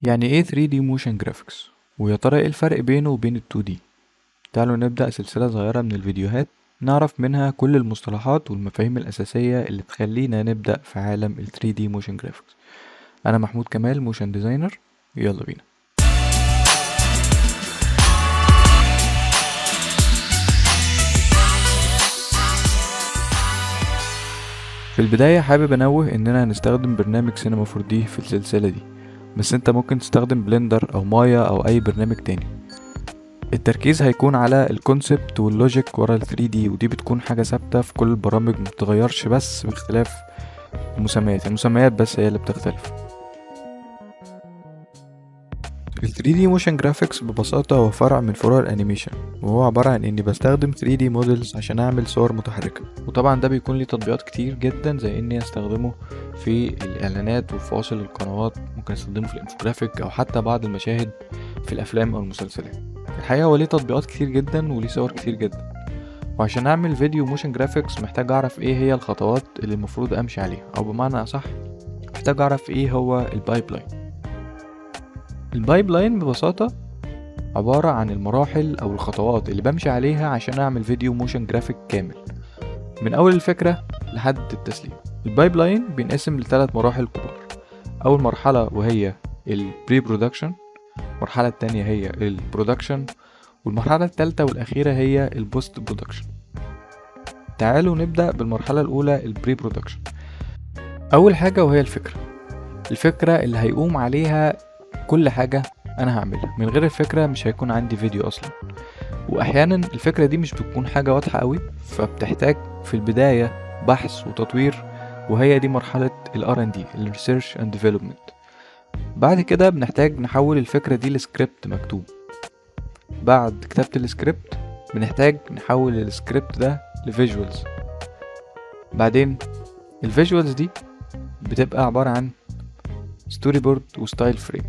يعني ايه 3D motion graphics؟ ويا ترى ايه الفرق بينه وبين ال 2D؟ تعالوا نبدأ سلسلة صغيرة من الفيديوهات نعرف منها كل المصطلحات والمفاهيم الأساسية اللي تخلينا نبدأ في عالم ال 3D motion graphics. أنا محمود كمال، موشن ديزاينر. يلا بينا. في البداية حابب أنوه إننا هنستخدم برنامج سينما 4D في السلسلة دي، بس انت ممكن تستخدم بلندر أو مايا أو أي برنامج تاني. التركيز هيكون على الكونسبت واللوجيك ورا ال 3D، ودي بتكون حاجة ثابتة في كل البرامج مبتغيرش، بس باختلاف المسميات بس هي اللي بتختلف. ال 3D motion graphics ببساطة هو فرع من فروع الانيميشن، وهو عبارة عن اني بستخدم 3D models عشان اعمل صور متحركة، وطبعا ده بيكون ليه تطبيقات كتير جدا، زي اني استخدمه في الاعلانات وفي فواصل القنوات، ممكن استخدمه في الانفوجرافيك او حتى بعض المشاهد في الافلام او المسلسلات. الحقيقة هو ليه تطبيقات كتير جدا وليه صور كتير جدا، وعشان اعمل فيديو موشن جرافيكس محتاج اعرف ايه هي الخطوات اللي المفروض امشي عليها، او بمعنى اصح محتاج اعرف ايه هو البايبلاين. البايبلاين ببساطة عبارة عن المراحل او الخطوات اللي بمشي عليها عشان اعمل فيديو موشن جرافيك كامل، من اول الفكرة لحد التسليم. البايبلاين بينقسم لثلاث مراحل كبار. اول مرحلة وهي البري برودكشن، المرحلة التانية هي البرودكشن، والمرحلة التالتة والأخيرة هي البوست برودكشن. تعالوا نبدأ بالمرحلة الأولى البري برودكشن. أول حاجة وهي الفكرة اللي هيقوم عليها كل حاجة أنا هعملها. من غير الفكرة مش هيكون عندي فيديو أصلا، وأحيانا الفكرة دي مش بتكون حاجة واضحة قوي، فبتحتاج في البداية بحث وتطوير، وهي دي مرحلة ال R&D ال Research and Development. بعد كده بنحتاج نحول الفكرة دي لسكريبت مكتوب. بعد كتابة السكريبت بنحتاج نحول السكريبت ده لفيجوالز. بعدين الفيجوالز دي بتبقى عبارة عن ستوري بورد وستايل فريم.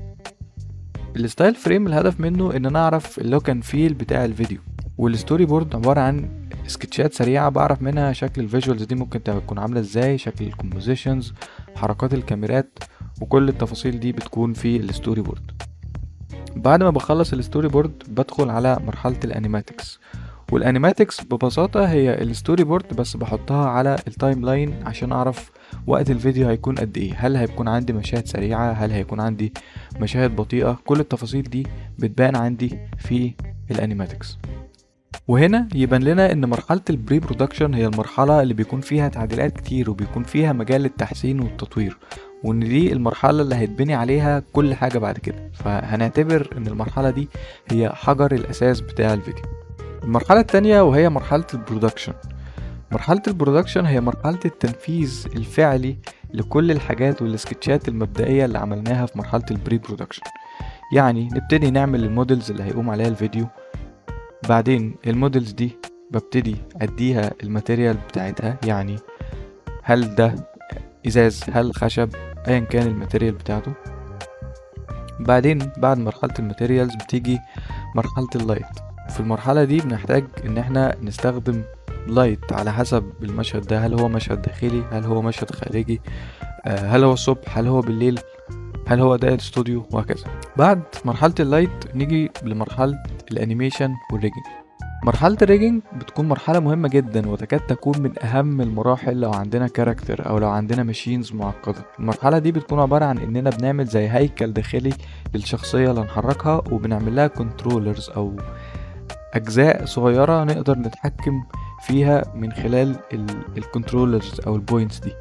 الستايل فريم الهدف منه ان نعرف اللوك اند فيل بتاع الفيديو، والستوري بورد عبارة عن سكتشات سريعة بعرف منها شكل الفيجوالز دي ممكن تكون عاملة ازاي، شكل الكومبوزيشنز، حركات الكاميرات، وكل التفاصيل دي بتكون في الستوري بورد. بعد ما بخلص الستوري بورد بدخل على مرحلة الانيماتكس، والانيماتكس ببساطة هي الستوري بورد بس بحطها على التايم لاين عشان اعرف وقت الفيديو هيكون قد ايه، هل هيكون عندي مشاهد سريعة، هل هيكون عندي مشاهد بطيئة. كل التفاصيل دي بتبان عندي في الانيماتكس. وهنا يبان لنا ان مرحلة البري برودكشن هي المرحلة اللي بيكون فيها تعديلات كتير وبيكون فيها مجال للتحسين والتطوير، وان دي المرحلة اللي هيتبني عليها كل حاجة بعد كده، فهنعتبر ان المرحلة دي هي حجر الاساس بتاع الفيديو. المرحلة التانية وهي مرحلة البرودكشن. مرحلة البرودكشن هي مرحلة التنفيذ الفعلي لكل الحاجات والسكتشات المبدئية اللي عملناها في مرحلة البري برودكشن. يعني نبتدي نعمل المودلز اللي هيقوم عليها الفيديو، بعدين المودلز دي ببتدي اديها الماتيريال بتاعتها، يعني هل ده ازاز، هل خشب، ايا كان الماتيريال بتاعته. بعدين بعد مرحلة الماتيريالز بتيجي مرحلة اللايت. في المرحلة دي بنحتاج ان احنا نستخدم لايت على حسب المشهد ده، هل هو مشهد داخلي، هل هو مشهد خارجي، هل هو الصبح، هل هو بالليل، هل هو ده الاستوديو، وهكذا. بعد مرحلة اللايت نيجي لمرحلة الانيميشن والريجنج. مرحلة الريجنج بتكون مرحلة مهمة جدا وتكاد تكون من أهم المراحل لو عندنا كاركتر أو لو عندنا ماشينز معقدة. المرحلة دي بتكون عبارة عن إننا بنعمل زي هيكل داخلي للشخصية اللي هنحركها، وبنعمل لها كنترولرز أو أجزاء صغيرة نقدر نتحكم فيها من خلال الكنترولرز أو البوينتس دي.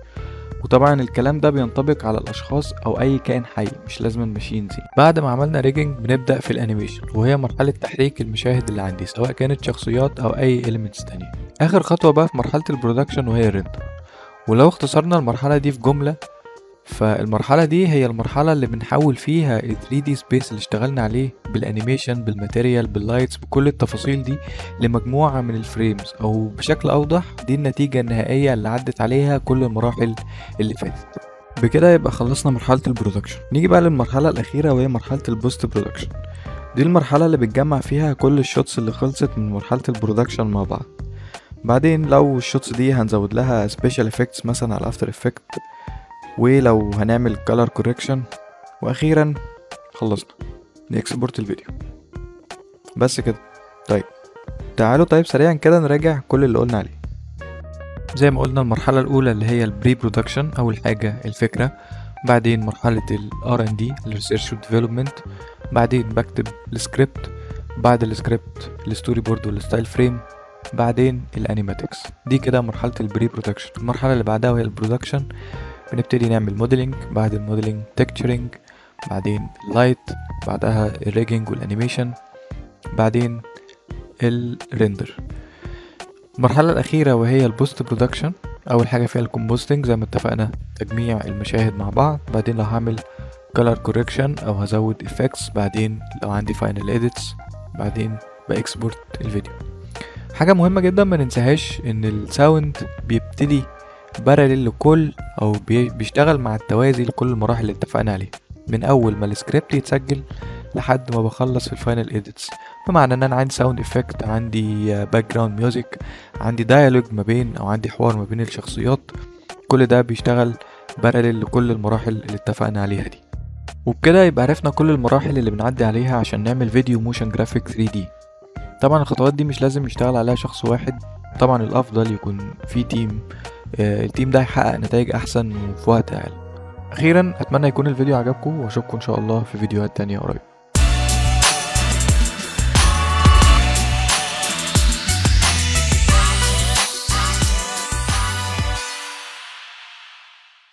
وطبعا الكلام ده بينطبق على الاشخاص او اي كائن حي، مش لازم الماشينز. بعد ما عملنا ريجنج بنبدا في الانيميشن، وهي مرحله تحريك المشاهد اللي عندي سواء كانت شخصيات او اي اليمنتس تانية. اخر خطوه بقى في مرحله البرودكشن وهي الريندر. ولو اختصرنا المرحله دي في جمله، فالمرحله دي هي المرحله اللي بنحول فيها ال 3D سبيس اللي اشتغلنا عليه بالانيميشن بالماتيريال باللايتس بكل التفاصيل دي لمجموعه من الفريمز، او بشكل اوضح دي النتيجه النهائيه اللي عدت عليها كل المراحل اللي فاتت. بكده يبقى خلصنا مرحله البرودكشن. نيجي بقى للمرحله الاخيره وهي مرحله البوست برودكشن. دي المرحله اللي بتجمع فيها كل الشوتس اللي خلصت من مرحله البرودكشن مع بعض. بعدين لو الشوتس دي هنزود لها سبيشال افكتس مثلا على افتر افكت، ولو هنعمل color correction، واخيرا خلصنا نكسبورت الفيديو بس كده. طيب تعالوا سريعا كده نراجع كل اللي قلنا عليه. زي ما قلنا المرحلة الأولى اللي هي البري برودكشن، أول حاجة الفكرة، بعدين مرحلة ال R&D الريسيرش والديفلوبمنت، بعدين بكتب السكريبت، بعد السكريبت الستوري بورد والستايل فريم، بعدين الانيماتكس. دي كده مرحلة البري برودكشن. المرحلة اللي بعدها وهي البرودكشن، بنبتدي نعمل موديلنج، بعد الموديلنج تكتشرنج، بعدين اللايت، بعدها الريجنج والانيميشن، بعدين الريندر. المرحلة الأخيرة وهي البوست برودكشن، أول حاجة فيها الكومبوستنج زي ما اتفقنا، تجميع المشاهد مع بعض، بعدين لو هعمل color correction أو هزود effects، بعدين لو عندي final edits، بعدين بإكسبورت الفيديو. حاجة مهمة جدا ما ننساهاش إن الساوند بيبتدي باراليل لكل أو بيشتغل مع التوازي لكل المراحل اللي اتفقنا عليها، من أول ما السكريبت يتسجل لحد ما بخلص في الفاينل إيديتس. بمعنى ان انا عندي ساوند افكت، عندي باك جراوند ميوزك، عندي دايالوج ما بين او عندي حوار ما بين الشخصيات، كل ده بيشتغل باراليل لكل المراحل اللي اتفقنا عليها دي. وبكده يبقى عرفنا كل المراحل اللي بنعدي عليها عشان نعمل فيديو موشن جرافيك 3D. طبعا الخطوات دي مش لازم يشتغل عليها شخص واحد، طبعا الافضل يكون في تيم، التيم ده هيحقق نتائج احسن وفي وقت اقل. اخيرا اتمنى يكون الفيديو عجبكم، واشوفكم ان شاء الله في فيديوهات تانية قريب.